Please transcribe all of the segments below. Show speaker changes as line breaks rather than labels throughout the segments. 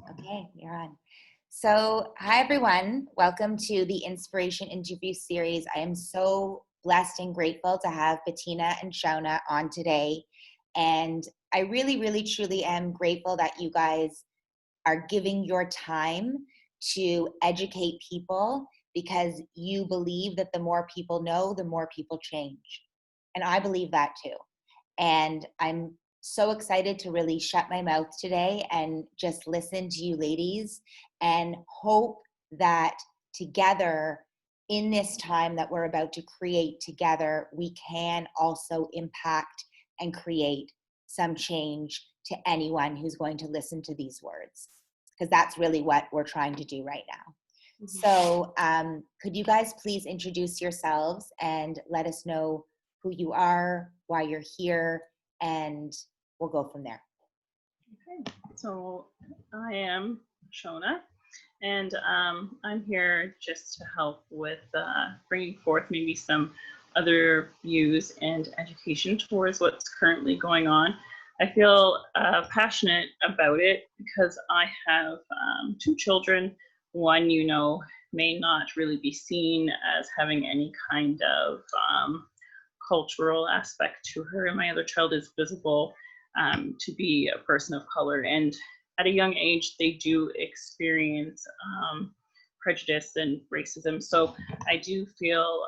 Okay, you're on. So, hi everyone. Welcome to the Inspiration Interview Series. I am so blessed and grateful to have Bettina and Shaona on today. And I really, truly am grateful that you guys are giving your time to educate people because you believe that the more people know, the more people change. And I believe that too. And I'm so excited to really shut my mouth today and just listen to you ladies and hope that together in this time that we're about to create together, we can also impact and create some change to anyone who's going to listen to these words, because that's really what we're trying to do right now. So could you guys please introduce yourselves and let us know who you are, why you're here, and we'll go from there.
Okay, so I am Shaona, and I'm here just to help with bringing forth maybe some other views and education towards what's currently going on. I feel passionate about it because I have two children. One, may not really be seen as having any kind of cultural aspect to her, and my other child is visible to be a person of color. And at a young age, they do experience prejudice and racism. So I do feel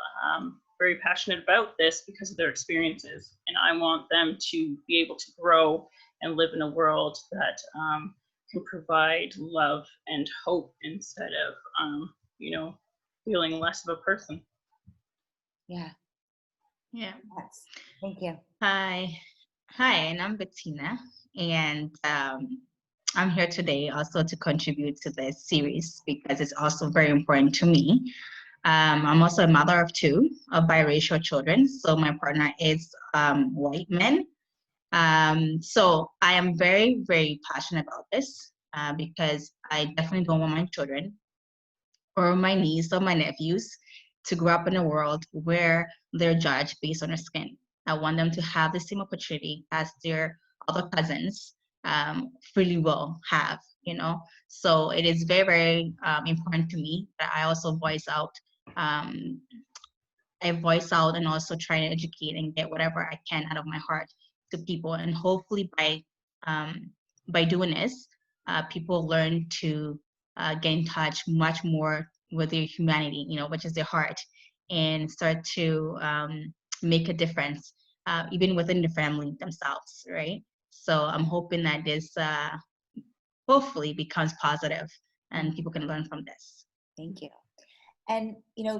very passionate about this because of their experiences. And I want them to be able to grow and live in a world that can provide love and hope instead of, feeling less of a person.
Yeah.
Yeah.
Yes. Thank you.
Hi, and I'm Bettina, and I'm here today also to contribute to this series because it's also very important to me. I'm also a mother of two of biracial children, so my partner is white man. So I am very passionate about this because I definitely don't want my children or my niece or my nephews to grow up in a world where they're judged based on their skin. I want them to have the same opportunity as their other cousins freely will have, So it is very important to me that I also voice out. I voice out and also try to educate and get whatever I can out of my heart to people. And hopefully by doing this, people learn to get in touch much more with their humanity, which is their heart, and start to make a difference, even within the family themselves, right? So I'm hoping that this hopefully becomes positive and people can learn from this.
Thank you. And,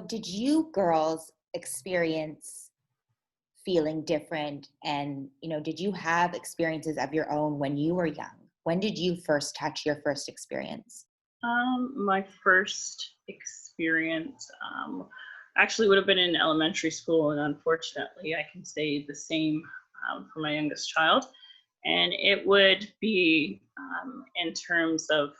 did you girls experience feeling different? And, did you have experiences of your own when you were young? When did you first touch your first experience?
My first experience actually would have been in elementary school, and unfortunately I can say the same for my youngest child. And it would be in terms of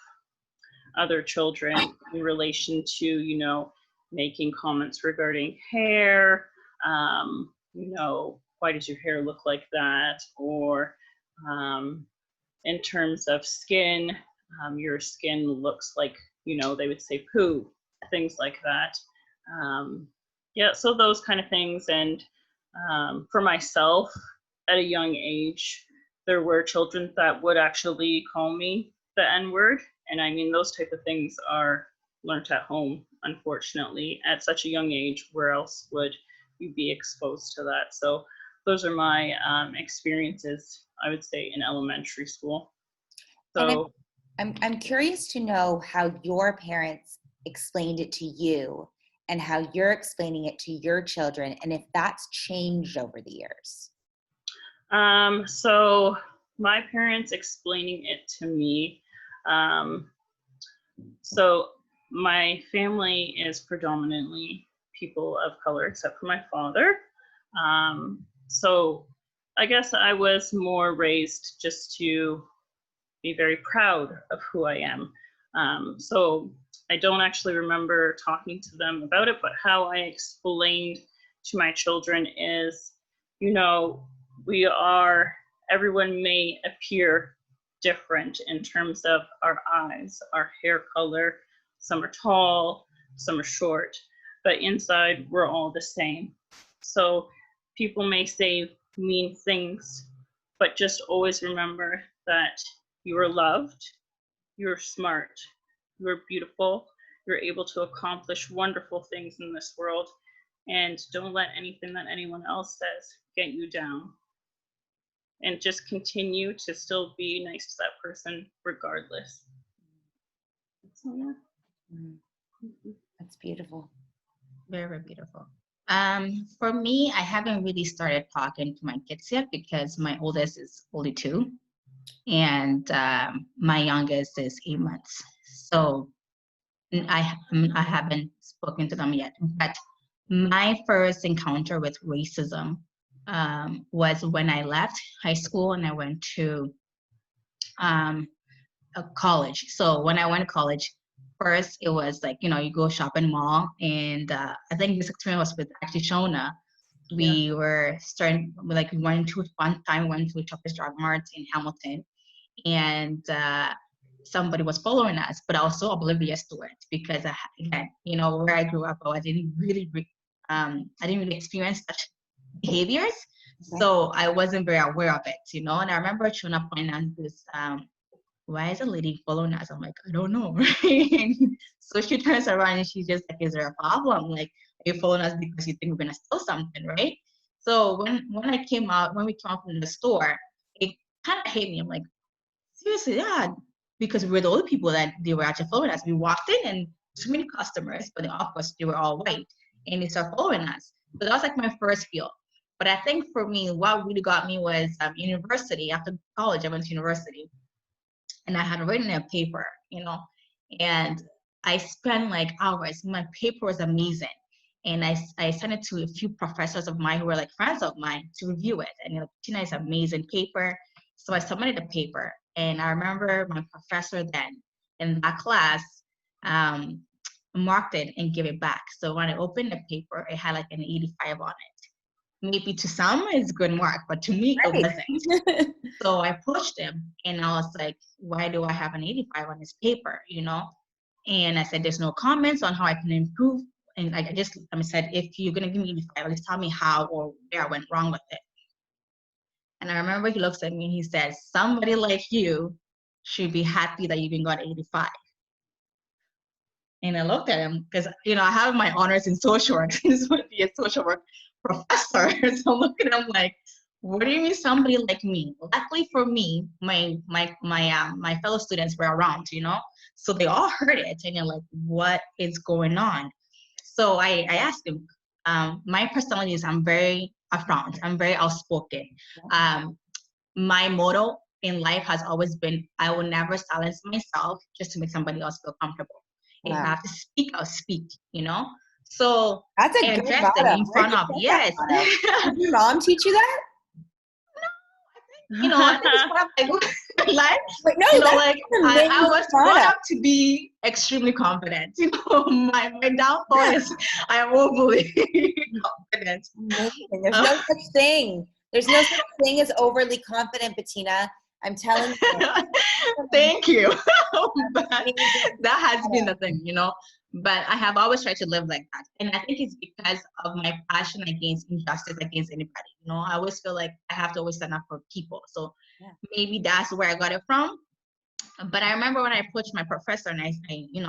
other children in relation to, making comments regarding hair, why does your hair look like that? Or in terms of skin, your skin looks like, they would say poo, things like that. So those kind of things. And for myself, at a young age, there were children that would actually call me the N-word. And I mean, those type of things are learned at home, unfortunately, at such a young age. Where else would you be exposed to that? So those are my experiences, I would say, in elementary school. So
I'm curious to know how your parents explained it to you and how you're explaining it to your children, and if that's changed over the years.
So my parents explaining it to me. So my family is predominantly people of color, except for my father. So I guess I was more raised just to be very proud of who I am. So I don't actually remember talking to them about it, but how I explained to my children is, everyone may appear different in terms of our eyes, our hair color. Some are tall, some are short, but inside we're all the same. So people may say mean things, but just always remember that you are loved, you're smart, you're beautiful, you're able to accomplish wonderful things in this world, and don't let anything that anyone else says get you down. And just continue to still be nice to that person regardless. So, yeah.
That's beautiful.
Very, very beautiful. For me, I haven't really started talking to my kids yet because my oldest is only 2 and my youngest is 8 months. So I haven't spoken to them yet. But my first encounter with racism was when I left high school and I went to a college. So when I went to college, first it was like, you go shopping mall, and I think this experience was with actually Shaona. We were starting, like, we went to one time, went to Shoppers Drug Mart in Hamilton, and somebody was following us, but also oblivious to it because, again, where I grew up, I didn't really experience such behaviors. So I wasn't very aware of it, and I remember Shauna pointing out this, why is a lady following us? I'm like, I don't know. So she turns around and she's just like, is there a problem? Like, are you following us because you think we're gonna steal something, right? So when we came out from the store, it kind of hit me. I'm like, seriously, yeah, because we're the only people that they were actually following us. We walked in and so many customers, but of course they were all white, and they started following us. So that was like my first feel. But I think for me, what really got me was university. After college, I went to university. And I had written a paper, and I spent like hours. My paper was amazing. And I sent it to a few professors of mine who were like friends of mine to review it. And Bettina, is amazing paper. So I submitted the paper. And I remember my professor then in that class marked it and gave it back. So when I opened the paper, it had like an 85 on it. Maybe to some it's good mark, but to me it wasn't. So I pushed him and I was like, why do I have an 85 on this paper, And I said, there's no comments on how I can improve. And I said, if you're going to give me 85, at least tell me how or where I went wrong with it. And I remember he looks at me and he says, somebody like you should be happy that you even got 85. And I looked at him because, I have my honors in social work. This is going to be a social work professor. So I'm looking at him like, what do you mean somebody like me? Luckily for me, my fellow students were around, so they all heard it and they're like, what is going on? So I asked him, my personality is I'm very upfront, I'm very outspoken. My motto in life has always been, I will never silence myself just to make somebody else feel comfortable. If I have to speak, I'll speak, So
that's a
I
good
addressed it in front of, yes.
Did your mom teach you that?
I think it's part of my life.
But no,
I was brought up to be extremely confident. My downfall is I am overly confident.
Amazing. There's no such thing. There's no such thing as overly confident, Bettina. I'm telling you.
Thank you. But that has been the thing, But I have always tried to live like that. And I think it's because of my passion against injustice against anybody. I always feel like I have to always stand up for people. So maybe that's where I got it from. But I remember when I approached my professor and I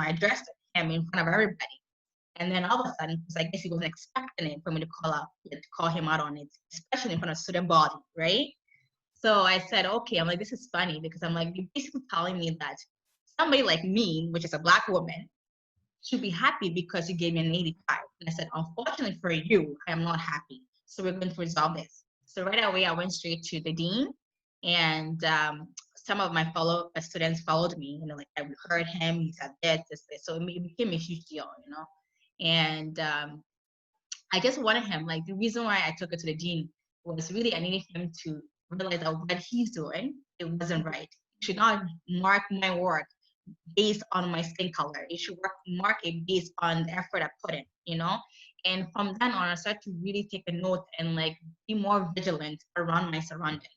addressed him in front of everybody. And then all of a sudden, because I guess he wasn't expecting it for me to call him out on it, especially in front of student body, right? So I said, okay, I'm like, this is funny because I'm like, you're basically telling me that somebody like me, which is a Black woman, should be happy because you gave me an 85. And I said, unfortunately for you, I am not happy. So we're going to resolve this. So right away, I went straight to the dean, and some of my fellow students followed me. Like I heard him, he said this. So it became a huge deal, And I just wanted him, like the reason why I took it to the dean was really I needed him to realize that what he's doing, it wasn't right. He should not mark my work based on my skin color. It should mark it based on the effort I put in, And from then on, I started to really take a note and like be more vigilant around my surroundings.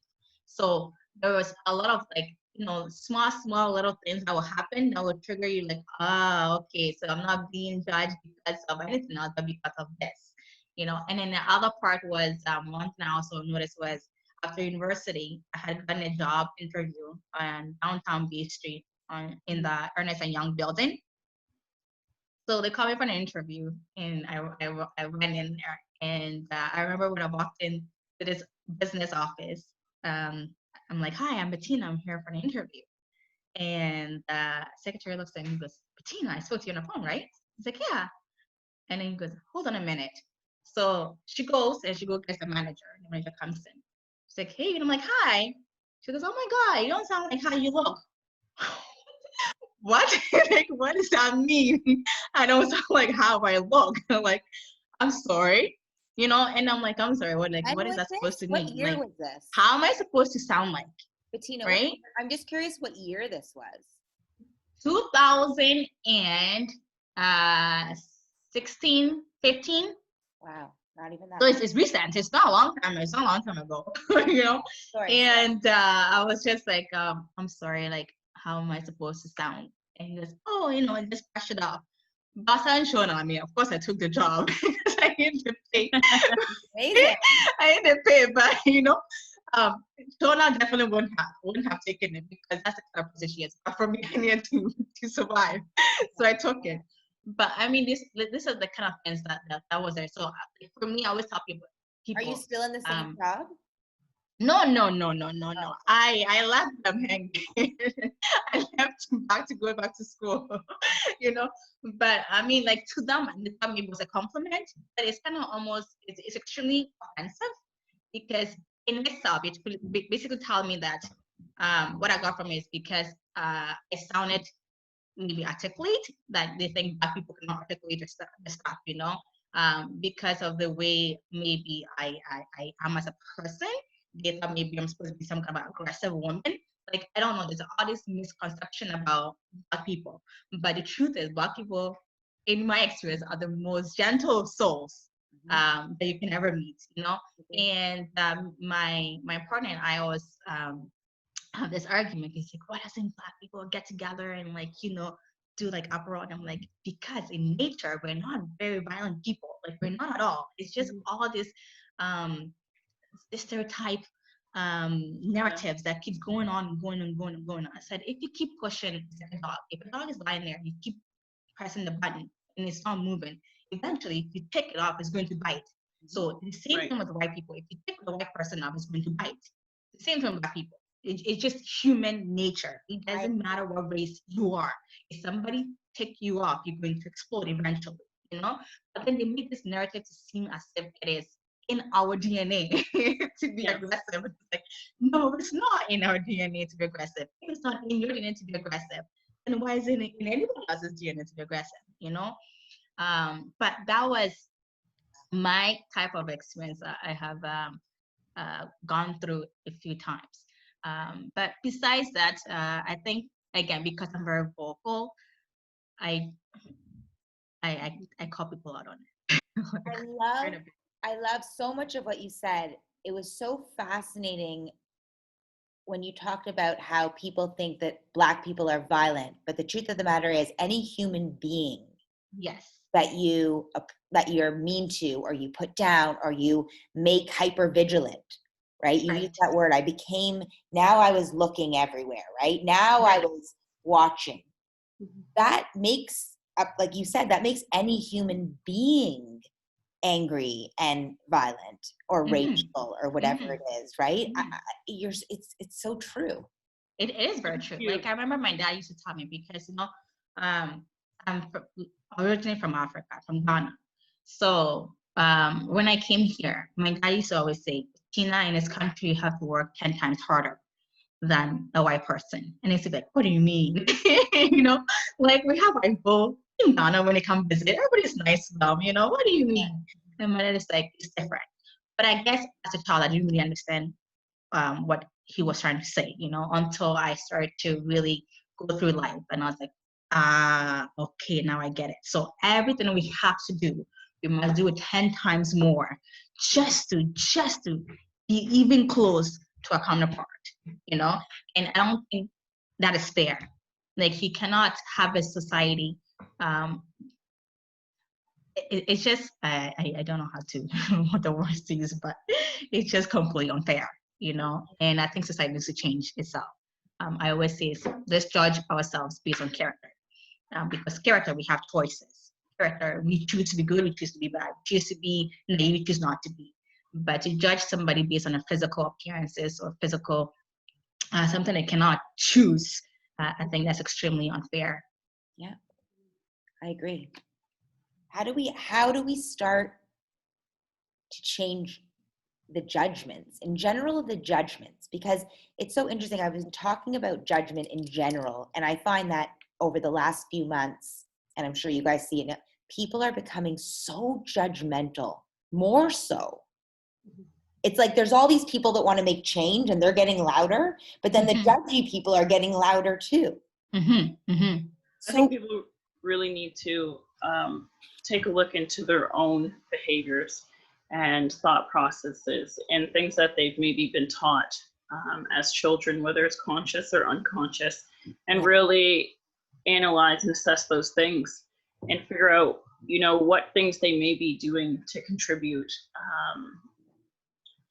So there was a lot of like, small little things that will happen that will trigger you like, okay, so I'm not being judged because of anything else, but because of this, And then the other part was one thing I also noticed was after university, I had gotten a job interview on downtown B Street in the Ernest and Young building. So they called me for an interview, and I went in there, and I remember when I walked in to this business office, I'm like, "Hi, I'm Bettina. I'm here for an interview." And the secretary looks at me and goes, "Bettina, I spoke to you on the phone, right?" He's like, "Yeah." And then he goes, "Hold on a minute." So she goes and she goes get the manager. The manager comes in. She's like, "Hey," and I'm like, "Hi." She goes, "Oh my God, you don't sound like how you look." What? Like, what does that mean? I don't sound like how I look. Like, I'm sorry, and I'm like, I'm sorry, what
And
is
was
that supposed
this?
to
What
mean?
year
Like,
was this?
how am I supposed to sound like?
Bettina,
Right?
I'm just curious what year this was.
2016, 15.
Wow, not even that
So
long.
it's recent. It's not a long time. It's not a long time ago,
Sorry.
And I was just like, I'm sorry, like, how am I supposed to sound? And he goes, oh, just brush it off. Basa and Shaona, I mean, of course, I took the job because I need to pay.
Amazing.
I need to pay, but Shaona definitely wouldn't have taken it because that's the kind of position she is. But for me, I needed to survive, so I took it. But I mean, this is the kind of things that was there. So for me, I always tell people.
Are you still in the same job?
No.
Oh.
I left them hanging. I left to go back to school, But I mean, like, to them, and they thought maybe it was a compliment, but it's kind of almost, it's extremely offensive because in itself, it basically telling me that what I got from it is because I sounded maybe articulate, that they think Black people cannot articulate the stuff, because of the way maybe I am as a person. They thought maybe I'm supposed to be some kind of aggressive woman. Like, I don't know, there's all this misconception about Black people. But the truth is, Black people, in my experience, are the most gentle souls that you can ever meet, And my partner and I always have this argument. He's like, why doesn't Black people get together and, like, do like uproar? And I'm like, because in nature we're not very violent people. Like, we're not at all. It's just all this stereotype narratives that keep going on and going and going and going on. I said, if you keep pushing a dog, if a dog is lying there, you keep pressing the button and it's not moving, eventually if you take it off, it's going to bite. So the same thing with white people. If you take the white person off, it's going to bite. The same thing with Black people. It's just human nature. It doesn't matter what race you are. If somebody take you off, you're going to explode eventually, But then they make this narrative to seem as if it is in our DNA to be aggressive. It's like, no, it's not in our DNA to be aggressive. If it's not in your DNA to be aggressive, then why is it in anybody else's DNA to be aggressive, But that was my type of experience that I have gone through a few times. But besides that, I think, again, because I'm very vocal, I call people out on it.
I love so much of what you said. It was so fascinating when you talked about how people think that Black people are violent, but the truth of the matter is, any human being,
yes,
that you're mean to, or you put down, or you make hyper vigilant, right? You use that word. Now I was looking everywhere, right? Now I was watching. That makes, like you said, that makes any human being angry and violent or rageful or whatever it is, right? It's so true.
It is very true. Like, I remember my dad used to tell me, because I'm originally from Africa, from Ghana. So when I came here, my dad used to always say, Tina, in this country, you have to work 10 times harder than a white person. And it's like, what do you mean? Like, we have white people in Ghana when they come visit. Everybody's nice to them, what do you mean? And my dad is like, it's different. But I guess as a child, I didn't really understand what he was trying to say, until I started to really go through life. And I was like, okay, now I get it. So everything we have to do, we must do it 10 times more just to be even close to a counterpart, And I don't think that is fair. Like, you cannot have a society. It's just, I don't know how to what the words to use, but it's just completely unfair, you know. And I think society needs to change itself. I always say, let's judge ourselves based on character, because character, we have choices. Character, we choose to be good, we choose to be bad, we choose to be naive, we choose not to be. But to judge somebody based on a physical appearances or physical something they cannot choose, I think that's extremely unfair.
Yeah, I agree. How do we start to change the judgments in general, the judgments? Because it's so interesting. I've been talking about judgment in general, and I find that over the last few months, and I'm sure you guys see it now, people are becoming so judgmental, more so. It's like there's all these people that want to make change and they're getting louder, but then the judgy people are getting louder too.
I think people really need to take a look into their own behaviors and thought processes and things that they've maybe been taught as children, whether it's conscious or unconscious, and really analyze and assess those things and figure out, you know, what things they may be doing to contribute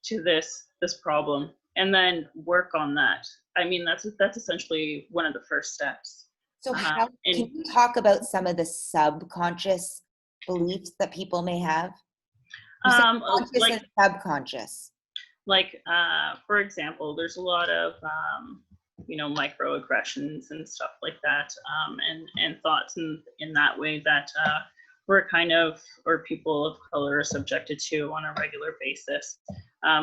to this problem, and then work on that. I mean, that's essentially one of the first steps.
So can you talk about some of the subconscious beliefs that people may have? Conscious and subconscious.
Like, for example, there's a lot of, you know, microaggressions and stuff like that, and thoughts in that way that we're kind of, or people of color are subjected to on a regular basis.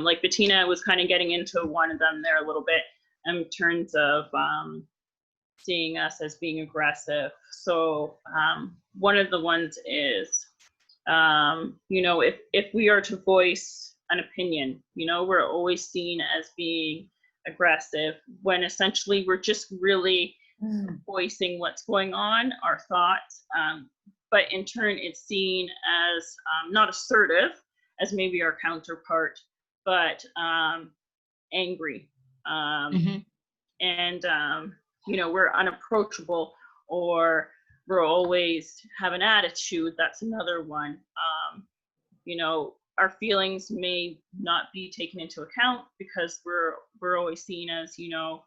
Like Bettina was kind of getting into one of them there a little bit in terms of seeing us as being aggressive. So one of the ones is, you know, if we are to voice an opinion, you know, we're always seen as being aggressive when essentially we're just really voicing what's going on, our thoughts. But in turn, it's seen as not assertive as maybe our counterpart, but angry. And, you know, we're unapproachable, or we're always have an attitude. That's another one. You know, our feelings may not be taken into account because we're always seen as, you know,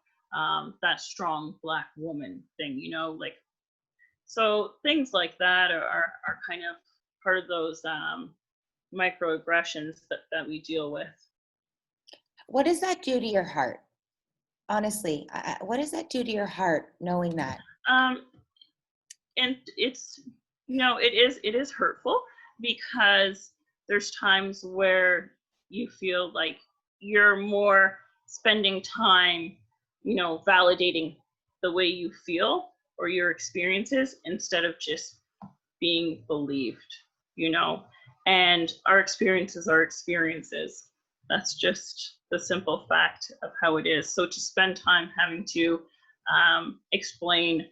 that strong Black woman thing, you know, like, so things like that are kind of part of those microaggressions that we deal with.
What does that do to your heart? Honestly, what does that do to your heart, knowing that?
And it's, you know, it is hurtful because there's times where you feel like you're more spending time, you know, validating the way you feel or your experiences instead of just being believed, you know. And our experiences are experiences. That's just the simple fact of how it is. So to spend time having to explain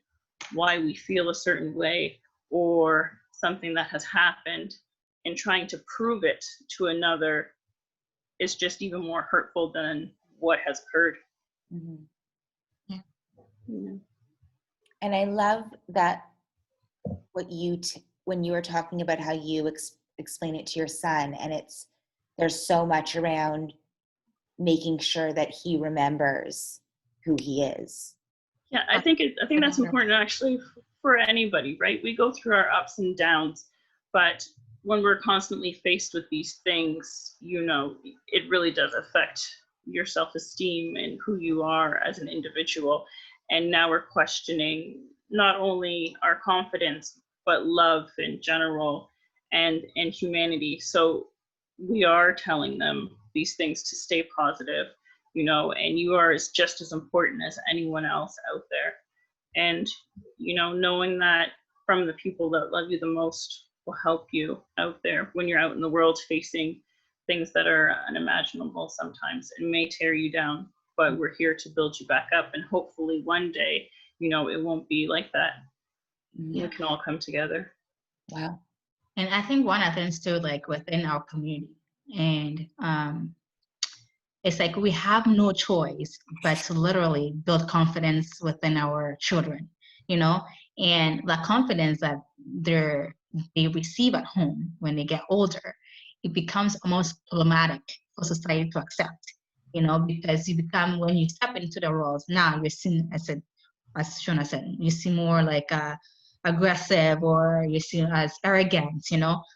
why we feel a certain way or something that has happened and trying to prove it to another is just even more hurtful than what has occurred.
And I love that what you when you were talking about how you explain it to your son, and there's so much around making sure that he remembers who he is.
Yeah, I think that's important actually for anybody, right? We go through our ups and downs, but when we're constantly faced with these things, you know, it really does affect your self-esteem and who you are as an individual. And now we're questioning not only our confidence, but love in general and humanity. So we are telling them these things to stay positive, you know, and you are just as important as anyone else out there. And, you know, knowing that from the people that love you the most will help you out there when you're out in the world facing things that are unimaginable sometimes and may tear you down, but we're here to build you back up. And hopefully one day, you know, it won't be like that. Yeah. We can all come together.
Wow.
And I think one of the things too, like within our community, and it's like we have no choice but to literally build confidence within our children, and the confidence that they receive at home when they get older, it becomes almost problematic for society to accept, because when you step into the roles, now you're seen as Shaona said, you see more like aggressive, or you see as arrogant,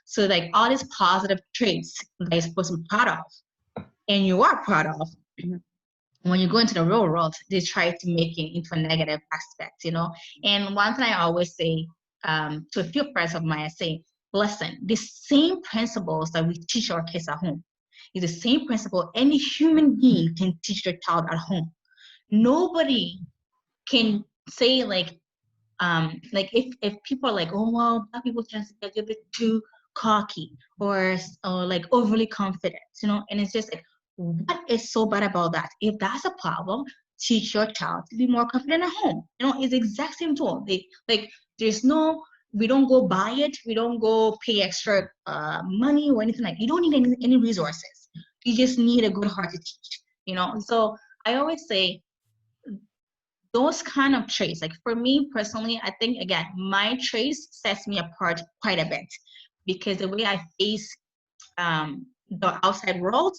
so like all these positive traits that you're supposed to be proud of and you are proud of, when you go into the real world, they try to make it into a negative aspect, And one thing I always say to a few friends of mine, I say, listen, the same principles that we teach our kids at home is the same principle any human being can teach their child at home. Nobody can say like if people are like, oh well, black people tend to get a bit too cocky or like overly confident, and it's just like, what is so bad about that? If that's a problem, teach your child to be more confident at home. It's the exact same tool. We don't go buy it, we don't go pay extra money or anything like that. You don't need any resources. You just need a good heart to teach. So I always say those kind of traits, like for me personally, I think again, my traits sets me apart quite a bit, because the way I face the outside world,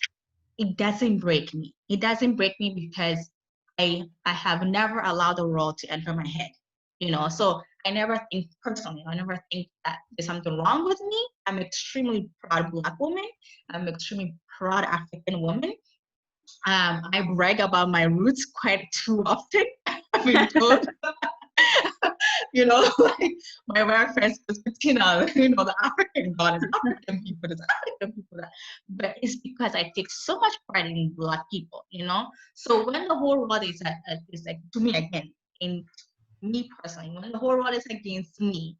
it doesn't break me. It doesn't break me because I have never allowed the world to enter my head. So I never think that there's something wrong with me. I'm extremely proud Black woman. I'm extremely proud African woman. I brag about my roots quite too often. I've been told, like my white friends, Bettina, the African God is African people, there's African people. But it's because I take so much pride in Black people, So when the whole world is like, to me again, in me personally, when the whole world is against me,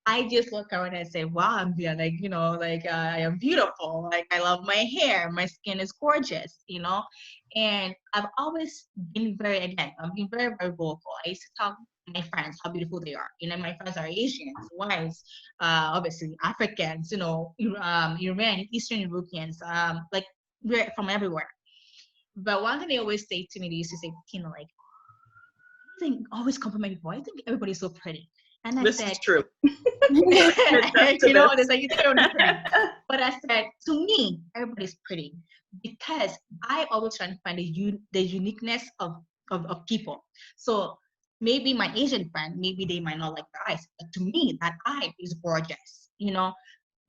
I just look around and say, wow, I'm I am beautiful. Like, I love my hair. My skin is gorgeous, And I've always been I've been very, very vocal. I used to tell my friends how beautiful they are. My friends are Asians, whites, obviously Africans, Iran, Eastern Europeans, like we're from everywhere. But one thing they always say to me, they used to say, like, I think always compliment people. I think everybody's so pretty. And I said,
is true.
It's like, it's so pretty. But I said, to me, everybody's pretty, because I always try to find the uniqueness of people. So maybe my Asian friend, maybe they might not like the eyes, but to me, that eye is gorgeous.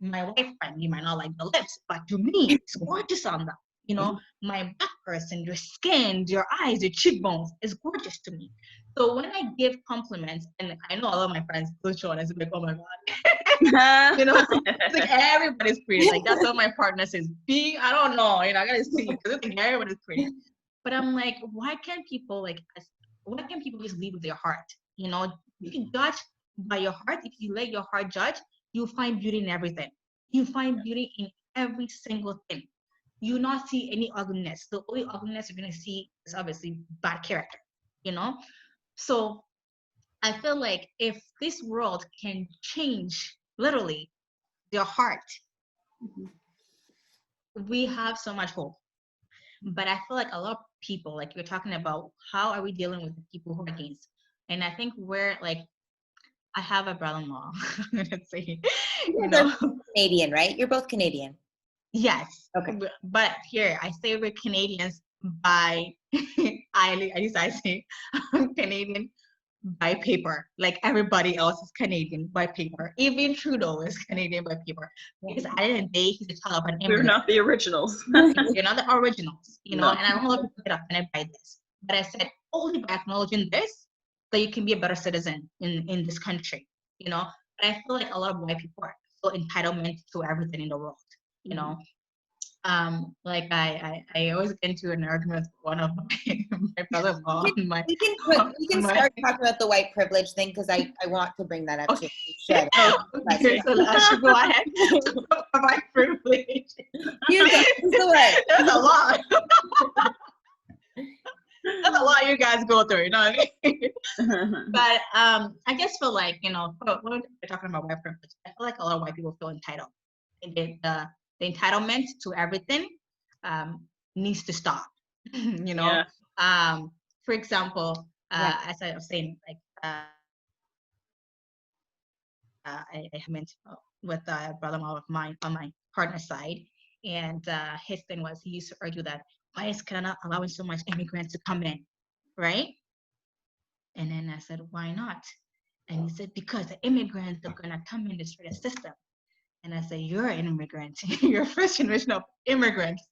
My white friend, you might not like the lips, but to me, it's gorgeous on them. My Black person, your skin, your eyes, your cheekbones is gorgeous to me. So when I give compliments, and I know a lot of my friends still show, and it's like, oh my God. It's like everybody's pretty. Like, that's what my partner says. I don't know, I gotta see, because I think everybody's pretty. But I'm like, why can't people just lead with their heart? You can judge by your heart. If you let your heart judge, you'll find beauty in everything. You find beauty in every single thing. You not see any ugliness. The only ugliness you're gonna see is obviously bad character, So I feel like if this world can change literally their heart, we have so much hope. But I feel like a lot of people, like you're talking about, how are we dealing with the people who are against? And I think we're like, I have a brother-in-law. Let's say,
Canadian, right? You're both Canadian.
Yes.
Okay.
But here, I say we're Canadians by, at least I say I'm Canadian by paper. Like everybody else is Canadian by paper. Even Trudeau is Canadian by paper. Because at the end of the day, he's a child of an immigrant.
We're not the originals.
You're not the originals,
No.
And I don't want to get offended by this. But I said, only by acknowledging this, that you can be a better citizen in this country, But I feel like a lot of white people are so entitlement to everything in the world, Like I always get into an argument with one of my brother-in-law.
We can start talking about the white privilege thing, because I want to bring that up too.
Okay, so I should go ahead to talk about white privilege.
There's
a lot. That's a lot you guys go through, what I mean? But I just feel like, when we're talking about white privilege, I feel like a lot of white people feel entitled. The entitlement to everything needs to stop. you know.
Yeah.
For example,
Right.
as I was saying, like I met with a brother of mine on my partner's side, and his thing was he used to argue that why is Canada allowing so much immigrants to come in, right? And then I said, why not? And he said, because the immigrants are gonna come in destroy the system. And I said, you're an immigrant. You're a first generation of immigrants.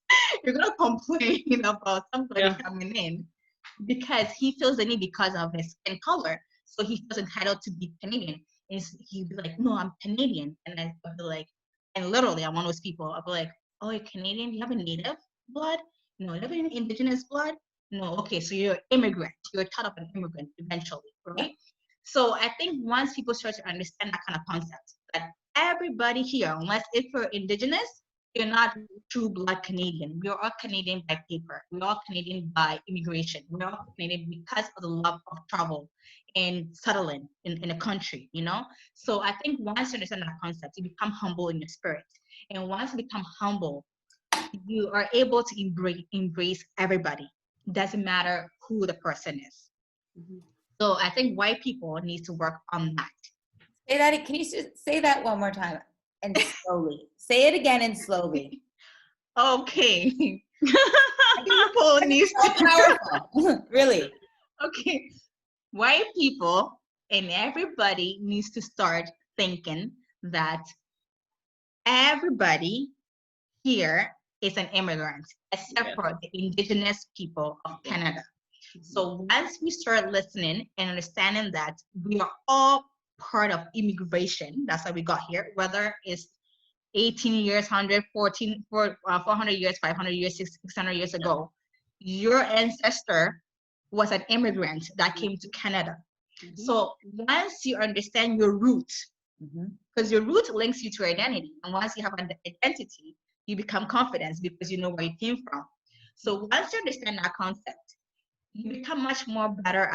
You're gonna complain about somebody
Yeah.
coming in because he feels the need because of his skin color. So he feels entitled to be Canadian. And he'd be like, no, I'm Canadian. And I'd be like, and literally I'm one of those people. I'd be like, oh, you're Canadian? Do you have a native blood? No, you have any indigenous blood? No, okay, so you're an immigrant. You're a child of an immigrant eventually, right? So I think once people start to understand that kind of concept, that everybody here, unless if you're indigenous, you're not true blood Canadian. We're all Canadian by paper. We're all Canadian by immigration. We're all Canadian because of the love of travel and settling in a country, you know? So I think once you understand that concept, you become humble in your spirit. And once you become humble, you are able to embrace everybody. Doesn't matter who the person is.
Mhm.
So I think white people need to work on that.
Say that. Can you say that one more time and slowly? Say it again and slowly.
Okay. People need
So
to
powerful. Really.
okay. White people and everybody needs to start thinking that everybody here is an immigrant, except
Yeah.
for the indigenous people of Canada. So once we start listening and understanding that we are all part of immigration, that's how we got here, whether it's 18 years, 114, 400 years, 500 years, 600 years ago, your ancestor was an immigrant that came to Canada.
Mhm.
So once you understand your root, because your root links you to identity, and once you have an identity, you become confident because you know where you came from. So once you understand that concept, you become much more better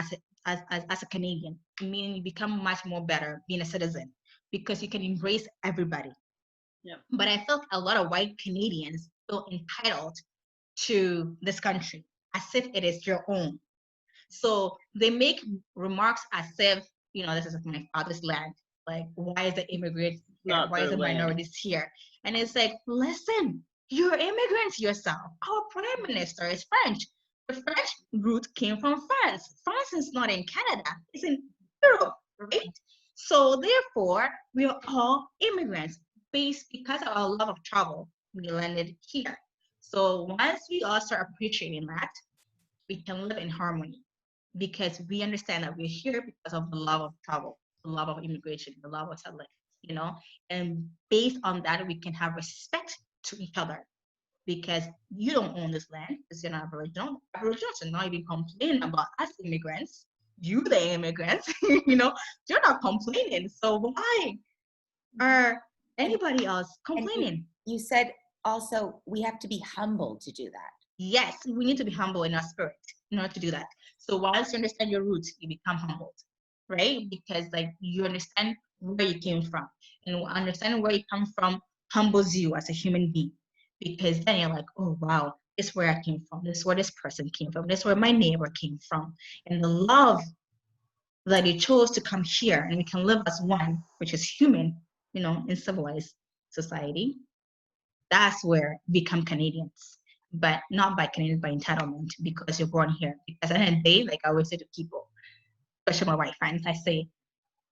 as a Canadian, meaning you become much more better being a citizen because you can embrace everybody.
Yep.
But I felt a lot of white Canadians feel entitled to this country as if it is your own. So they make remarks as if, this is my father's land. Like, why is the immigrants here?
Not
Why is
their
the
land.
minorities here? And it's like, listen, you're immigrants yourself. Our prime minister is French. The French root came from France. France is not in Canada, it's in Europe, right? So therefore, we are all immigrants based because of our love of travel. We landed here. So once we all start appreciating that, we can live in harmony because we understand that we're here because of the love of travel, the love of immigration, the love of settling, and based on that, we can have respect to each other because you don't own this land because you're not Aboriginal. Aboriginals are not even complaining about us immigrants. You, the immigrants, you're not complaining. So why are anybody else
And
complaining?
you said also we have to be humble to do that.
Yes, we need to be humble in our spirit in order to do that. So once you understand your roots, you become humbled, right? Because like you understand where you came from, and understanding where you come from humbles you as a human being. Because then you're like, oh wow, this is where I came from. This is where this person came from. This is where my neighbor came from, and the love that you chose to come here, and we can live as one, which is human, in civilized society. That's where we become Canadians, but not by Canadians by entitlement because you're born here. Because at the end of the day, like I always say to people, especially my white friends, I say,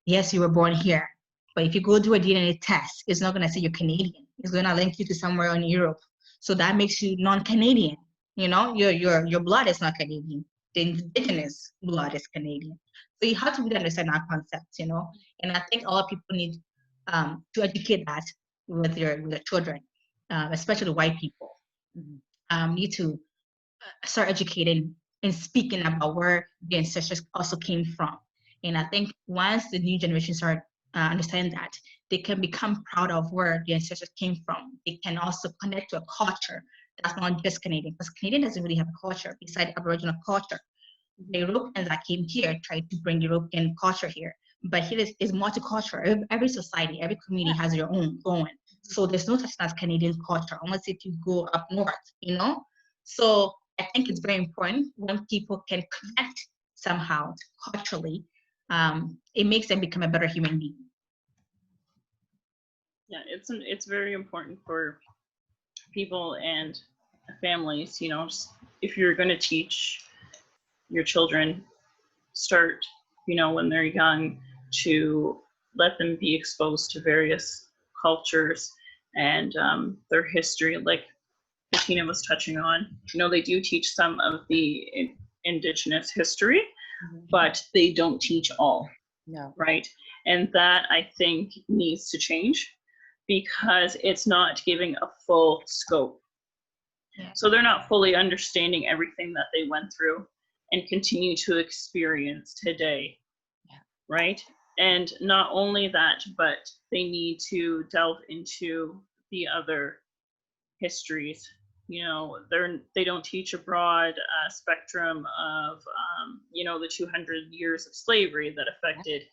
yes, you were born here, but if you go do a DNA test, it's not going to say you're Canadian. It's going to link you to somewhere in Europe. So that makes you non-Canadian. Your blood is not Canadian. The indigenous blood is Canadian. So you have to really understand that concept, And I think a lot of people need to educate that with your children, especially white people. Need to start educating and speaking about where the ancestors also came from. And I think once the new generation start understanding that, they can become proud of where the ancestors came from. They can also connect to a culture that's not just Canadian, because Canadian doesn't really have a culture besides Aboriginal culture. The Europeans that came here tried to bring European culture here, but here is multicultural. Every society, every community has their own going. So there's no such thing as Canadian culture unless if you go up north, So I think it's very important when people can connect somehow culturally. It makes them become a better human being.
Yeah, it's very important for people and families, you know, if you're going to teach your children, start, you know, when they're young, to let them be exposed to various cultures and their history, like Bettina was touching on. You know, they do teach some of the indigenous history, but they don't teach all.
No.
Right? And that, I think, needs to change because it's not giving a full scope.
Yeah.
So they're not fully understanding everything that they went through and continue to experience today.
Yeah.
Right? And not only that, but they need to delve into the other histories. You know, they don't teach a broad spectrum of, you know, the 200 years of slavery that affected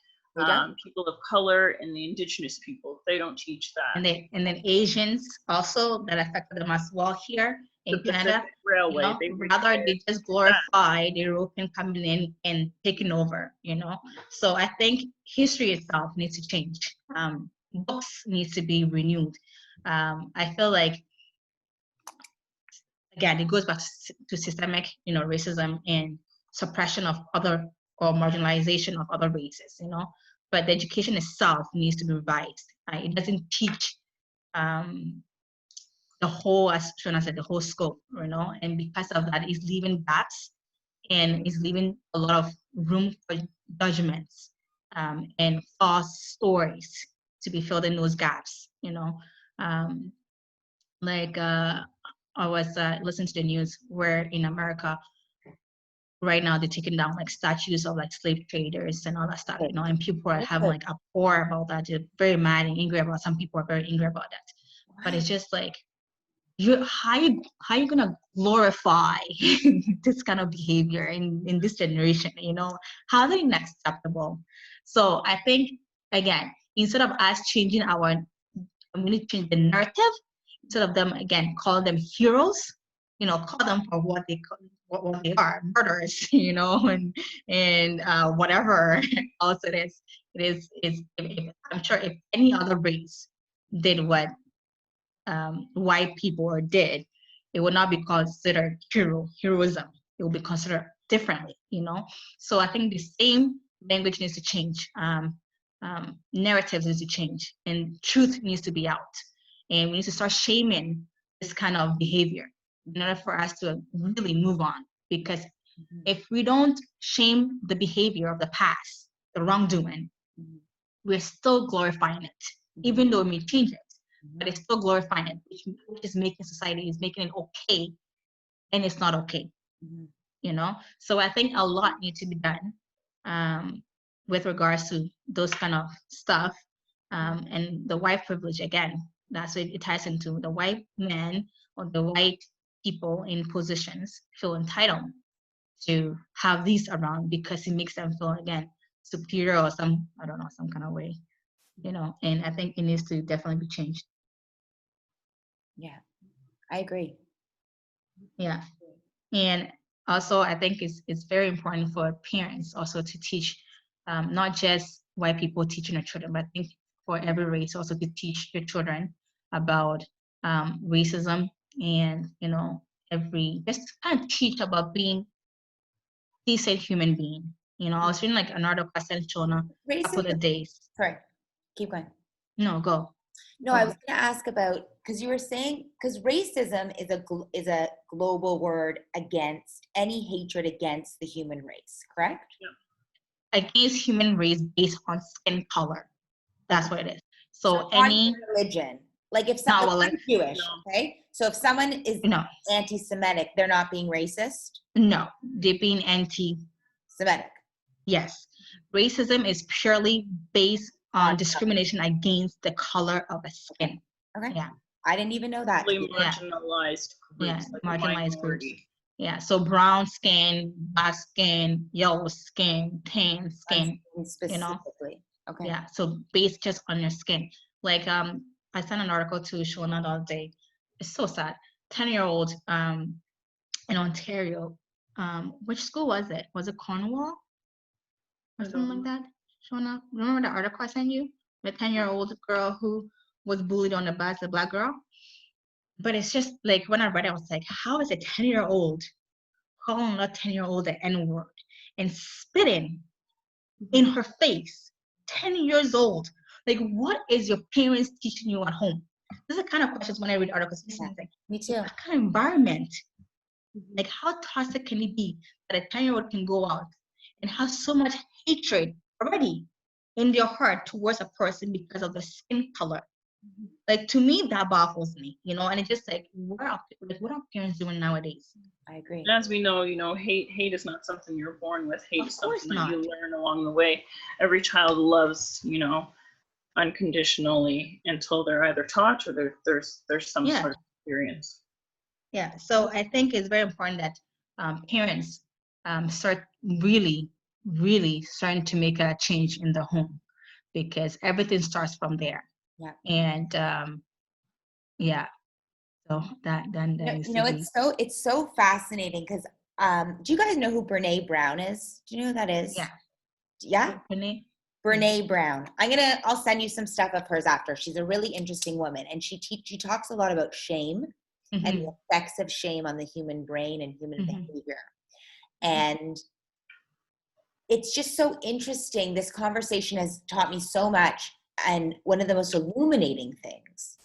people of color and the indigenous people. They don't teach that.
And then Asians also, that affected them as well here in Canada.
Railway,
you know, rather they just glorify the European coming in and taking over, you know. So I think history itself needs to change. Books needs to be renewed. I feel like, again, it goes back to systemic, you know, racism and suppression of other, or marginalization of other races, you know. But the education itself needs to be revised. It doesn't teach the whole, as Shaona said, the whole scope, you know. And because of that, it's leaving gaps and is leaving a lot of room for judgments and false stories to be filled in those gaps, you know. I was listening to the news where in America right now they're taking down like statues of like slave traders and all that stuff, you know, and people are having like a uproar about that. They're very mad and angry about. Some people are very angry about that. But it's just like, how you gonna glorify this kind of behavior in this generation, you know? How is it unacceptable? So I think, again, instead of us changing our, we need to change the narrative. Instead of them, again, call them heroes, you know, call them for what they are, murderers, you know, and whatever else it is. I'm sure if any other race did what white people did, it would not be considered heroism. It will be considered differently, you know. So I think the same language needs to change. Narratives need to change, and truth needs to be out. And we need to start shaming this kind of behavior in order for us to really move on. Because if we don't shame the behavior of the past, the wrongdoing, we're still glorifying it, even though it may change it. But it's still glorifying it, which is making society, is making it okay, and it's not okay, you know. So I think a lot needs to be done with regards to those kind of stuff, and the white privilege. Again, that's what it ties into. The white men or the white people in positions feel entitled to have these around because it makes them feel, again, superior or some, I don't know, some kind of way, you know. And I think it needs to definitely be changed.
Yeah, I agree.
Yeah. And also I think it's very important for parents also to teach, not just white people teaching their children, but I think for every race also to teach your children about racism, and, you know, just kind of teach about being decent human being. You know, I was reading like an article I sent Shaona a couple of days.
Sorry, keep going.
No, go.
No, I was going to ask about, because you were saying, because racism is a global word against any hatred against the human race, correct?
Yeah.
Against human race based on skin color. That's what it is. So
any religion, like if someone's Jewish, okay? So if someone is anti-Semitic, they're not being racist?
No, they're being anti-Semitic. Yes. Racism is purely based on discrimination against the color of the skin.
Okay.
Yeah.
I didn't even know that.
Marginalized groups, like
marginalized groups. Yeah. So brown skin, black skin, yellow skin, tan skin.
Specifically.
You know? Okay. Yeah. So based just on your skin. Like I sent an article to Shaona the other day. It's so sad. 10-year-old in Ontario. Which school was it? Was it Cornwall or something like that? Shauna, remember the article I sent you? The 10-year-old girl who was bullied on the bus, the Black girl. But it's just like when I read it, I was like, how is a 10-year-old calling a 10-year-old the N-word and spitting in her face? 10 years old. Like, what is your parents teaching you at home? This is the kind of questions when I read articles.
Yeah,
like,
me too.
what kind of environment? Like, how toxic can it be that a 10-year-old can go out and have so much hatred already in their heart towards a person because of the skin color? Like, to me, that baffles me, you know, and it's just like, what are parents doing nowadays?
I agree.
As we know, hate is not something you're born with. Hate is something that you
Not.
learn along the way. Every child loves, unconditionally until they're either taught or there's some sort of experience.
Yeah, so I think it's very important that parents start really, really starting to make a change in the home, because everything starts from there.
Yeah.
And so that
it's so fascinating because do you guys know who Brene Brown is? Do you know who that is? Yeah. Brene Brown. I'll send you some stuff of hers after. She's a really interesting woman, and she talks a lot about shame and the effects of shame on the human brain and human behavior. And it's just so interesting. This conversation has taught me so much, and one of the most illuminating things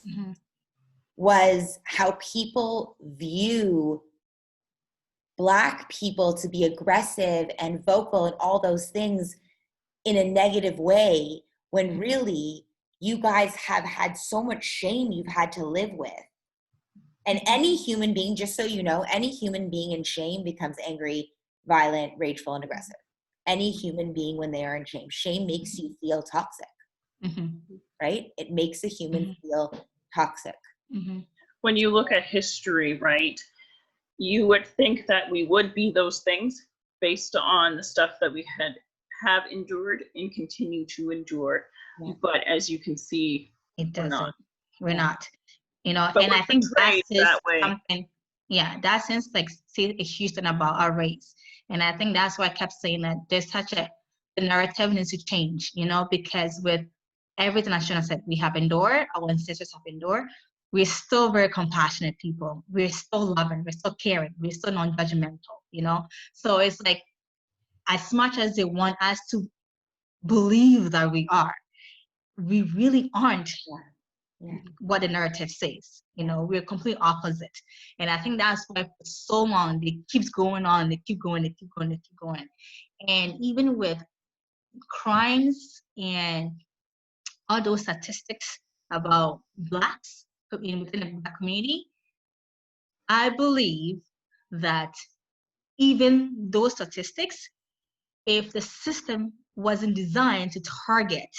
was how people view Black people to be aggressive and vocal and all those things in a negative way, when really you guys have had so much shame you've had to live with. And any human being, just so you know, any human being in shame becomes angry, violent, rageful, and aggressive. Any human being when they are in shame. Shame makes you feel toxic, right? It makes a human feel toxic.
When you look at history, right, you would think that we would be those things based on the stuff that we have endured and continue to endure. Yeah. But as you can see,
we're not. You know,
but
and I think that's
that way.
Something, that sense, like, see, it's used about our race. And I think that's why I kept saying that there's such the narrative needs to change, you know, because with everything that Shaona said, we have endured, our ancestors have endured, we're still very compassionate people. We're still loving, we're still caring, we're still non-judgmental, you know? So it's like, as much as they want us to believe that we are, we really aren't what the narrative says. You know, we're complete opposite. And I think that's why for so long it keeps going on, they keep going. And even with crimes and all those statistics about Blacks within the Black community, I believe that even those statistics, if the system wasn't designed to target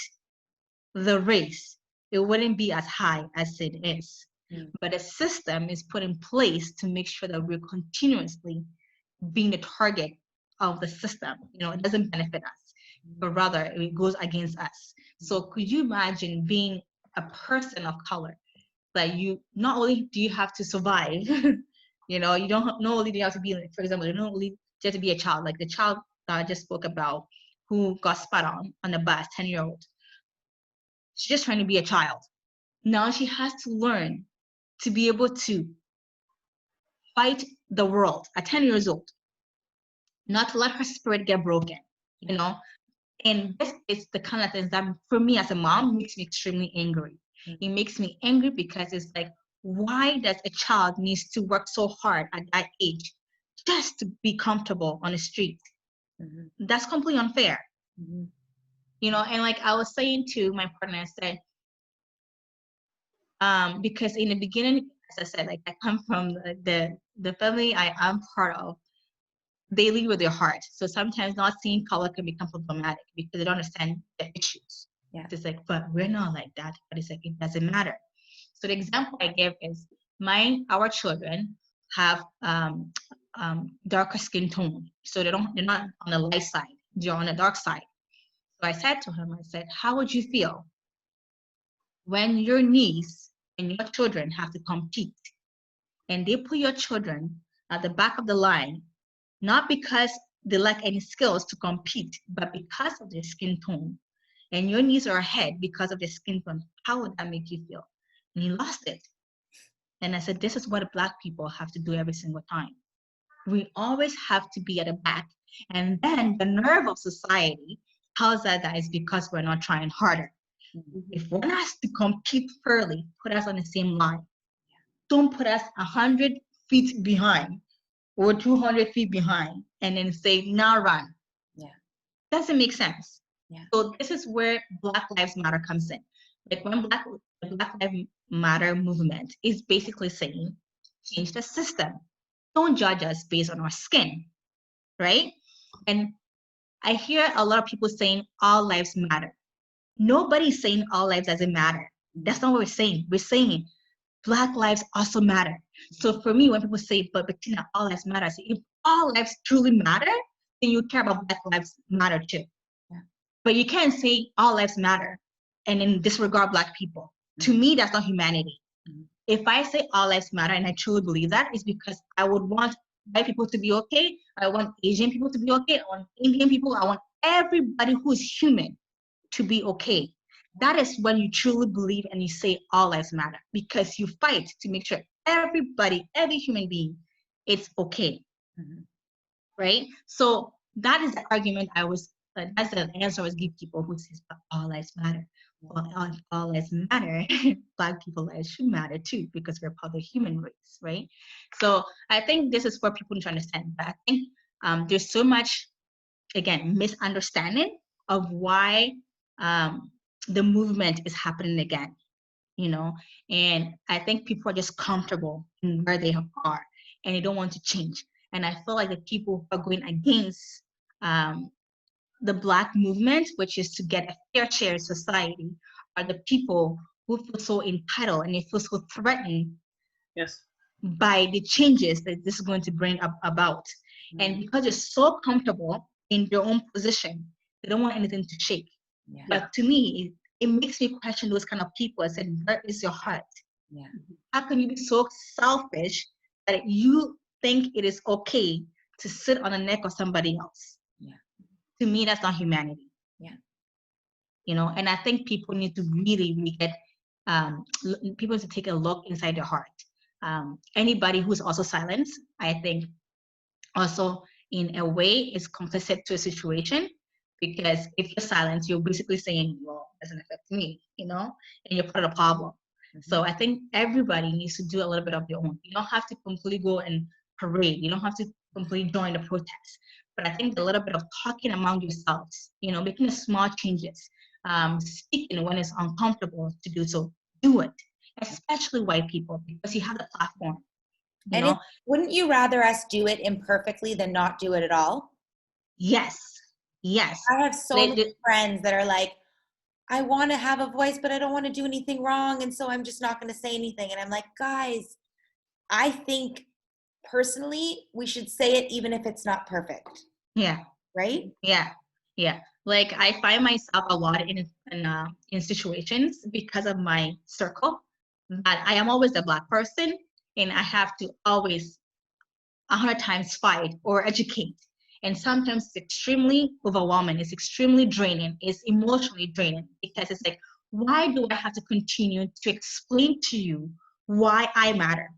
the race, it wouldn't be as high as it is. But a system is put in place to make sure that we're continuously being the target of the system. You know, it doesn't benefit us, but rather it goes against us. So could you imagine being a person of color, that you not only do you have to survive, you know, you don't not only do you have to be, like, for example, you don't only have to be a child, like the child that I just spoke about who got spat on the bus, 10-year-old. She's just trying to be a child. Now she has to learn to be able to fight the world at 10 years old, not to let her spirit get broken, you know? And this is the kind of things that, for me as a mom, makes me extremely angry. It makes me angry because it's like, why does a child needs to work so hard at that age just to be comfortable on the street? That's completely unfair. You know, and like I was saying to my partner, I said, because in the beginning, as I said, like I come from the family I am part of, they lead with their heart. So sometimes not seeing color can become problematic because they don't understand the issues. It's like, but we're not like that. But it's like, it doesn't matter. So the example I give is our children have darker skin tone. So they're not on the light side, they're on the dark side. So I said to him, I said, how would you feel when your niece and your children have to compete and they put your children at the back of the line, not because they lack any skills to compete, but because of their skin tone. And your knees are ahead because of their skin tone. How would that make you feel? And he lost it. And I said, this is what Black people have to do every single time. We always have to be at the back. And then the nerve of society tells us that it's because we're not trying harder. If one has to compete fairly, put us on the same line. Don't put us 100 feet behind or 200 feet behind and then say, now run.
Yeah.
Doesn't make sense.
Yeah.
So this is where Black Lives Matter comes in. Like when the Black Lives Matter movement is basically saying, change the system. Don't judge us based on our skin, right? And I hear a lot of people saying all lives matter. Nobody's saying all lives doesn't matter. That's not what we're saying. We're saying Black lives also matter. So for me, when people say, but Bettina, all lives matter, I say, if all lives truly matter, then you care about Black lives matter too.
Yeah.
But you can't say all lives matter and then disregard Black people. To me, that's not humanity. If I say all lives matter, and I truly believe that, is because I would want white people to be okay. I want Asian people to be okay. I want Indian people. I want everybody who is human to be okay. That is when you truly believe and you say all lives matter, because you fight to make sure everybody, every human being, it's okay. Right? So that is the argument that's the answer I always give people who says all lives matter. Well, all lives matter. Black people lives should matter too, because we're part of the human race, right? So I think this is for people to understand. But I think there's so much, again, misunderstanding of why the movement is happening again, and I think people are just comfortable in where they are and they don't want to change. And I feel like the people who are going against the Black movement, which is to get a fair share in society, are the people who feel so entitled and they feel so threatened by the changes that this is going to bring about. And because they're so comfortable in their own position, they don't want anything to shake.
Yeah.
But to me, it makes me question those kind of people. I said, where is your heart?
Yeah.
How can you be so selfish that you think it is okay to sit on the neck of somebody else?
Yeah.
To me, that's not humanity.
Yeah.
And I think people need to really get, people need to take a look inside their heart. Anybody who's also silent, I think also in a way is complicit to a situation, because if you're silent, you're basically saying, well, it doesn't affect me, and you're part of the problem. So I think everybody needs to do a little bit of their own. You don't have to completely go and parade. You don't have to completely join the protest. But I think a little bit of talking among yourselves, making the small changes, speaking when it's uncomfortable to do so, do it, especially white people, because you have the platform.
Wouldn't you rather us do it imperfectly than not do it at all?
Yes.
I have so many friends that are like, I want to have a voice, but I don't want to do anything wrong. And so I'm just not going to say anything. And I'm like, guys, I think personally, we should say it even if it's not perfect.
Yeah.
Right?
Yeah. Like I find myself a lot in situations because of my circle that I am always the Black person, and I have to always 100 times fight or educate. And sometimes it's extremely overwhelming. It's extremely draining. It's emotionally draining, because it's like, why do I have to continue to explain to you why I matter?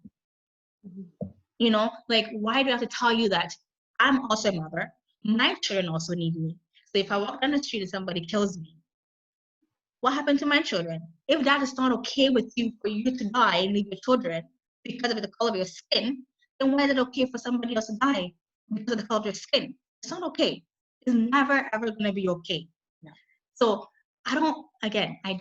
Like, why do I have to tell you that I'm also a mother? My children also need me. So if I walk down the street and somebody kills me, what happened to my children? If that is not okay with you, for you to die and leave your children because of the color of your skin, then why is it okay for somebody else to die because of the color of your skin? It's not okay. It's never, ever going to be okay.
No.
So I don't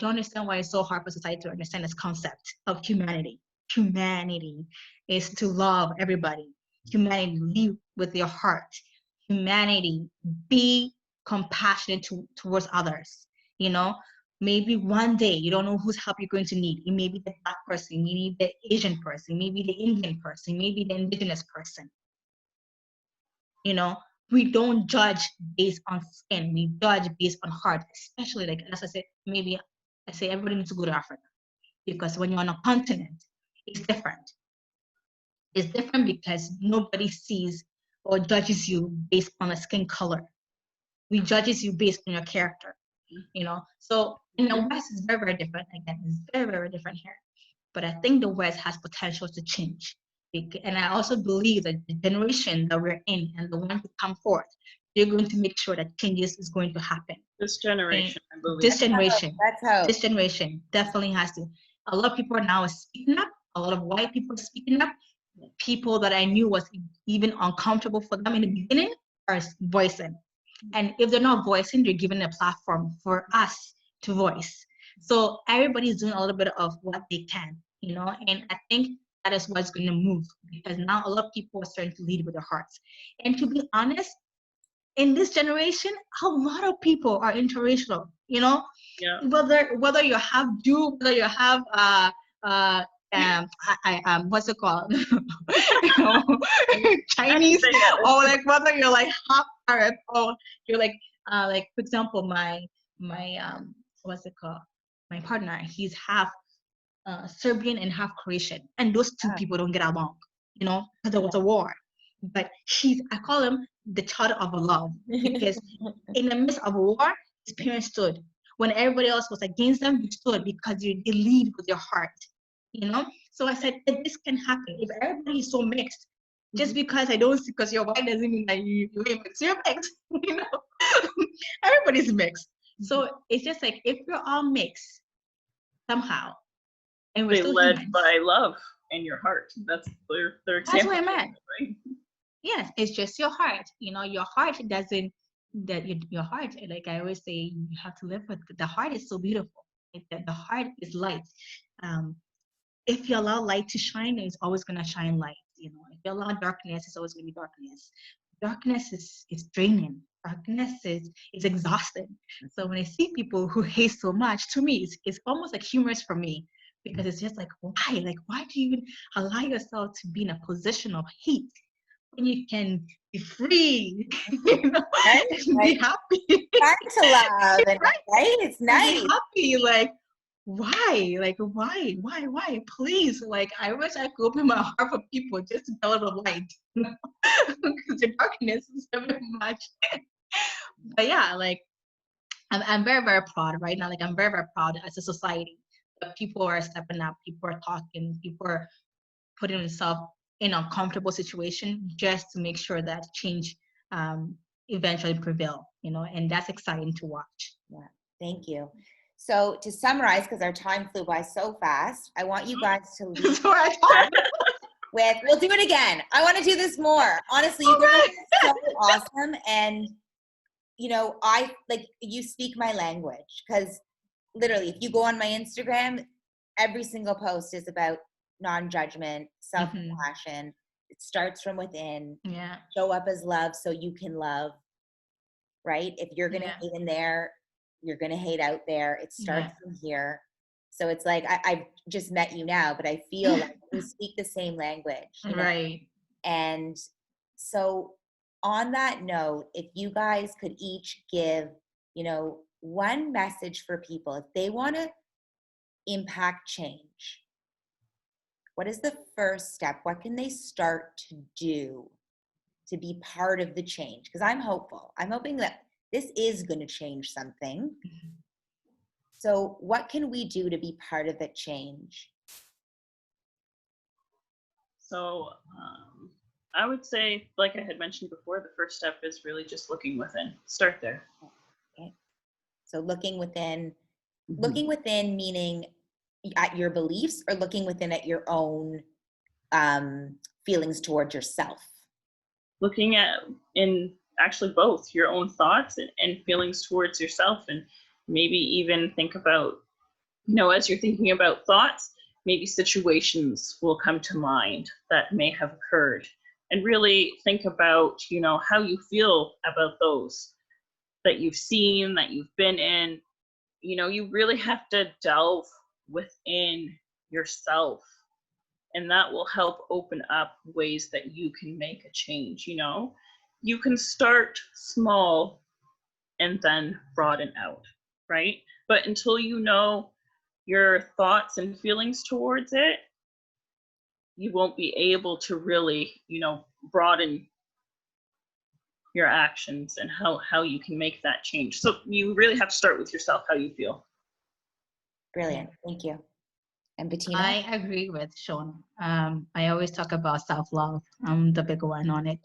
understand why it's so hard for society to understand this concept of humanity. Humanity is to love everybody. Humanity, live with your heart. Humanity, be compassionate towards others. Maybe one day, you don't know whose help you're going to need. It may be the Black person, maybe the Asian person, maybe the Indian person, maybe the indigenous person. We don't judge based on skin. We judge based on heart, especially, like, as I said, maybe I say everybody needs to go to Africa, because when you're on a continent, it's different. It's different because nobody sees or judges you based on a skin color. We judges you based on your character, you know. So in the West, it's very, very different. Again, it's very, very different here. But I think the West has potential to change. And I also believe that the generation that we're in and the ones that come forth, they're going to make sure that changes is going to happen.
This generation, I believe.
This generation,
That's hope.
this generation definitely has to. A lot of people now are speaking up. A lot of white people are speaking up. People that I knew was even uncomfortable for them in the beginning are voicing. And if they're not voicing, they're giving a platform for us to voice. So everybody's doing a little bit of what they can, you know, and I think that is what's going to move, because now a lot of people are starting to lead with their hearts. And to be honest, in this generation, a lot of people are interracial, you know,
Yeah.
whether you have Jew, whether you have what's it called? You know, Chinese, or like whether you're like half Arab or you're like for example, my what's it called? My partner, he's half Serbian and half Croatian, and those two people don't get along, you know, because there was a war. But I call him the child of love, because in the midst of a war, his parents stood. When everybody else was against them, you stood because you lead with your heart, you know? So I said, if this can happen, if everybody is so mixed, just because I don't see, because you're white doesn't mean that you're mixed. You're mixed, you know? Everybody's mixed. So it's just like, if we're all mixed somehow, and we're still
led
humans.
by love and your heart. That's their example.
That's what I meant.
Right?
Yes, it's just your heart. You know, your heart doesn't, your heart, like I always say, you have to live with it. The heart is so beautiful. The heart is light. If you allow light to shine, it's always going to shine light. You know, if you allow darkness, it's always going to be darkness. Darkness is draining. Darkness is exhausting. So when I see people who hate so much, to me, it's almost like humorous for me, because it's just like, why? Like, why do you even allow yourself to be in a position of hate when you can be free, you know,
Right?
be happy?
Trying to love, and right? It's nice.
Be happy, like, why? Like, why? Please, like, I wish I could open my heart for people just to tell them the light, because the darkness is so much. But yeah, like, I'm very, very proud right now. Like, I'm very, very proud as a society that people are stepping up, people are talking, people are putting themselves in an uncomfortable situation just to make sure that change eventually prevail, you know, and that's exciting to watch.
Yeah, thank you. So to summarize, because our time flew by so fast, I want you guys to leave with, we'll do it again. I want to do this more. Honestly, you guys are so awesome. And, you know, you speak my language, because literally, if you go on my Instagram, every single post is about non-judgment, self-compassion. It starts from within.
Yeah.
Show up as love so you can love, right? If you're going to hate in there, you're going to hate out there. It starts from here. So it's like, I've just met you now, but I feel like we speak the same language. You know?
Right.
And so on that note, if you guys could each give, you know, one message for people, if they want to impact change, what is the first step? What can they start to do to be part of the change? Because I'm hopeful. I'm hoping that this is going to change something. So what can we do to be part of that change?
So I would say, like I had mentioned before, the first step is really just looking within. Start there.
Okay. So looking within meaning at your beliefs, or looking within at your own feelings towards yourself?
Looking at, in actually both, your own thoughts and feelings towards yourself, and maybe even think about, you know, as you're thinking about thoughts, maybe situations will come to mind that may have occurred, and really think about, you know, how you feel about those that you've seen, that you've been in. You know, you really have to delve within yourself, and that will help open up ways that you can make a change. You know, you can start small and then broaden out, right? But until you know your thoughts and feelings towards it, you won't be able to really, broaden your actions and how you can make that change. So you really have to start with yourself, how you feel.
Brilliant. Thank you. And Bettina?
I agree with Shauna. I always talk about self-love. I'm the big one on it.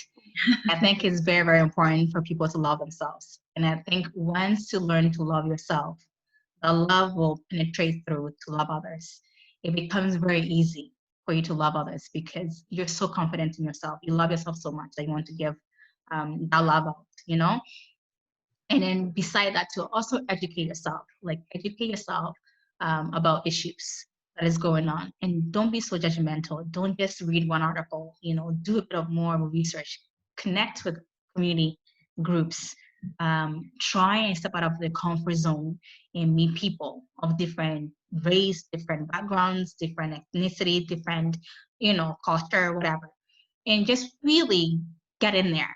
I think it's very, very important for people to love themselves. And I think once you learn to love yourself, the love will penetrate through to love others. It becomes very easy for you to love others because you're so confident in yourself. You love yourself so much that you want to give that love out, And then beside that, to also educate yourself, about issues that is going on. And don't be so judgmental. Don't just read one article, do a bit of more research, connect with community groups, try and step out of the comfort zone and meet people of different race, different backgrounds, different ethnicity, different, culture, whatever. And just really get in there,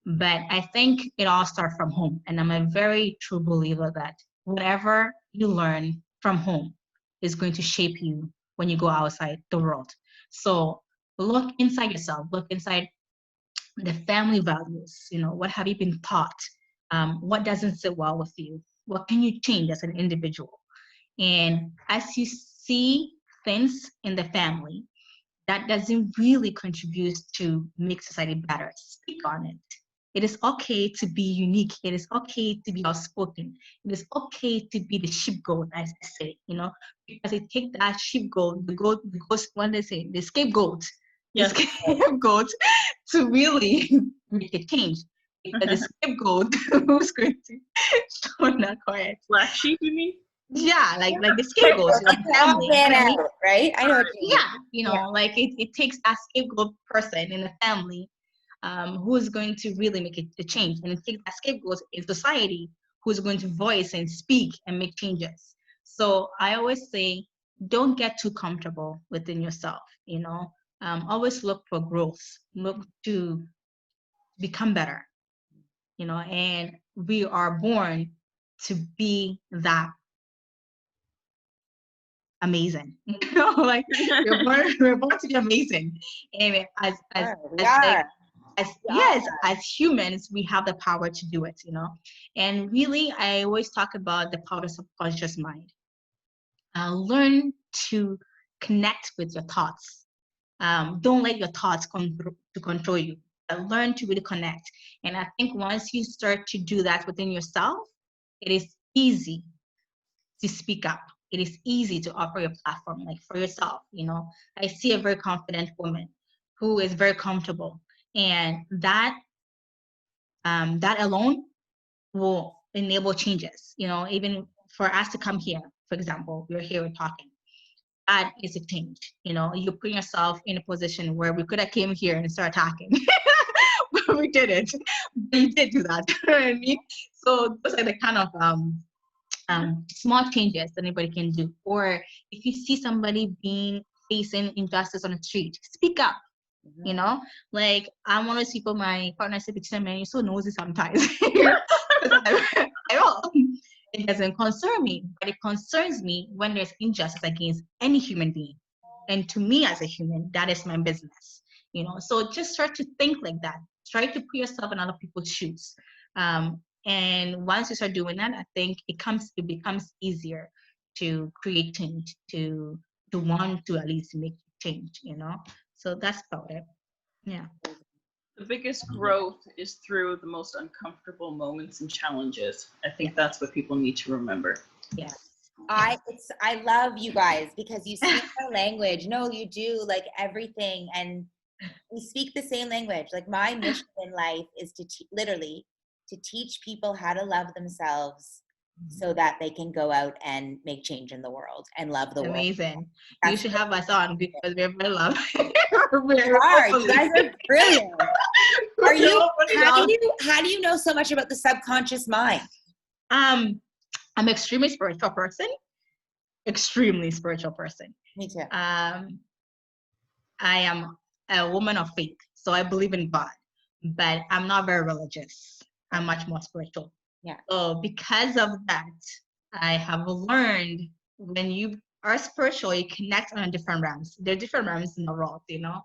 But I think it all starts from home. And I'm a very true believer that whatever you learn from home is going to shape you when you go outside the world. So look inside yourself, look inside the family values. What have you been taught? What doesn't sit well with you? What can you change as an individual? And as you see things in the family that doesn't really contribute to make society better, speak on it. It is okay to be unique. It is okay to be outspoken. It is okay to be the scapegoat, as I say, because it takes that scapegoat, the ghost, what they say, the scapegoat,
Yeah.
the scapegoat to really make a change. Because the scapegoat who's going to show that correct.
Black sheep, you mean?
Yeah, like the scapegoats,
Like family, right? I know what you mean.
Yeah, like it takes that scapegoat person in the family who is going to really make a change. And it takes that scapegoat in society who's going to voice and speak and make changes. So I always say, don't get too comfortable within yourself, always look for growth, look to become better, and we are born to be that amazing. Like we're born to be amazing. And as humans, we have the power to do it, And really, I always talk about the power of subconscious mind. Learn to connect with your thoughts. Don't let your thoughts control you. Learn to really connect. And I think once you start to do that within yourself, it is easy to speak up. It is easy to offer your platform, like for yourself. I see a very confident woman who is very comfortable, and that alone will enable changes. Even for us to come here, for example, we're here, we're talking. That is a change. You put yourself in a position where we could have came here and started talking, but we didn't. But you did do that. You know what I mean? So those are the kind of small changes that anybody can do. Or if you see somebody facing injustice on the street, speak up. Like I'm one of those people, my partner said, Bettina, man, you're so nosy sometimes. It doesn't concern me, but it concerns me when there's injustice against any human being. And to me as a human, that is my business. So just start to think like that. Try to put yourself in other people's shoes. And once you start doing that, I think it becomes easier to create change, to want to at least make change, So that's about it. Yeah.
The biggest growth is through the most uncomfortable moments and challenges. I think that's what people need to remember.
Yes.
I love you guys because you speak our language. No, you do, like everything, and we speak the same language. Like my mission in life is to literally to teach people how to love themselves so that they can go out and make change in the world and love the world.
Amazing. You should have us on because we're very love.
You guys are brilliant. How do you know so much about the subconscious mind?
I'm extremely spiritual person. Extremely spiritual person.
Me too.
I am a woman of faith, so I believe in God, but I'm not very religious. I'm much more spiritual.
Yeah.
So because of that, I have learned when you are spiritual, you connect on different realms. There are different realms in the world, you know,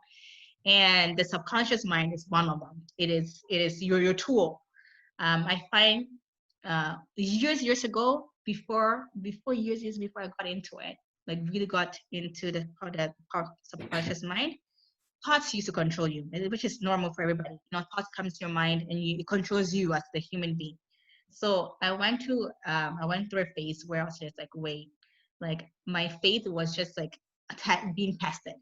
and the subconscious mind is one of them. It is your tool. I find years ago, before years before I got into it, like really got into the subconscious mind, thoughts used to control you, which is normal for everybody. You know, thoughts comes to your mind and it controls you as the human being. So I went through a phase where I was just like, wait, like my faith was just like being tested.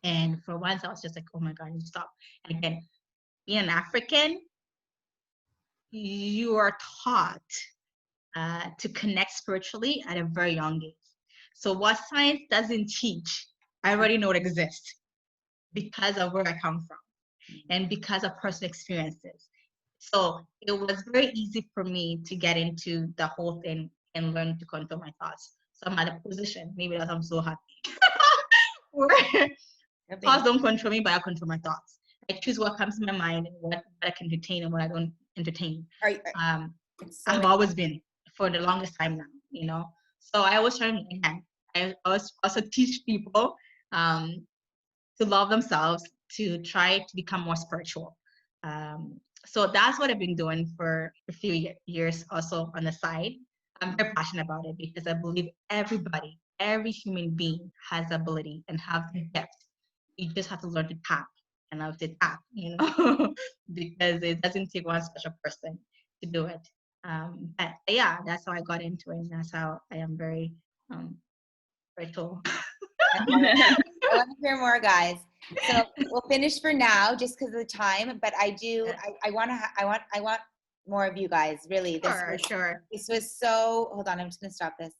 And for once I was just like, oh my God, you stop. And again, being an African, you are taught to connect spiritually at a very young age. So what science doesn't teach, I already know it exists because of where I come from and because of personal experiences. So it was very easy for me to get into the whole thing and learn to control my thoughts. So I'm at a position, maybe that's I'm so happy, where thoughts don't control me, but I control my thoughts. I choose what comes to my mind, what I can entertain and what I don't entertain. I've always been for the longest time now, you know. So I always try, again, I always also teach people to love themselves, to try to become more spiritual. So that's what I've been doing for a few years also on the side. I'm very passionate about it because I believe every human being has the ability and have the gift. You just have to learn to tap and how to tap, you know, because it doesn't take one special person to do it. But yeah, that's how I got into it, and that's how I am very spiritual.
I want to hear more, guys. So we'll finish for now, just because of the time. But I want more of you guys. Really,
Sure.
This was so. Hold on, I'm just gonna stop this.